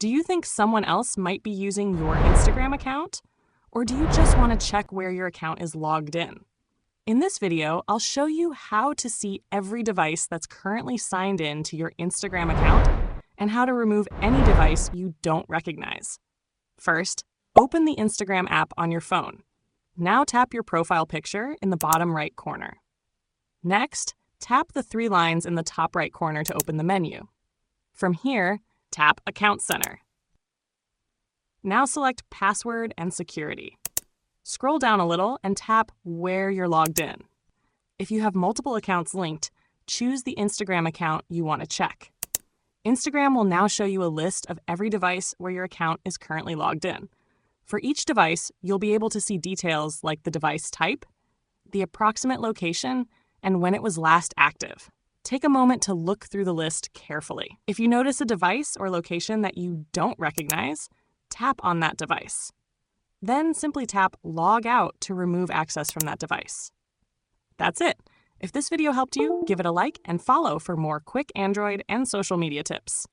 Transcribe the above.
Do you think someone else might be using your Instagram account? Or do you just want to check where your account is logged in? In this video, I'll show you how to see every device that's currently signed in to your Instagram account and how to remove any device you don't recognize. First, open the Instagram app on your phone. Now tap your profile picture in the bottom right corner. Next, tap the three lines in the top right corner to open the menu. From here, tap Account Center. Now select Password and Security. Scroll down a little and tap where you're logged in. If you have multiple accounts linked, choose the Instagram account you want to check. Instagram will now show you a list of every device where your account is currently logged in. For each device, you'll be able to see details like the device type, the approximate location, and when it was last active. Take a moment to look through the list carefully. If you notice a device or location that you don't recognize, tap on that device. Then simply tap Log Out to remove access from that device. That's it. If this video helped you, give it a like and follow for more quick Android and social media tips.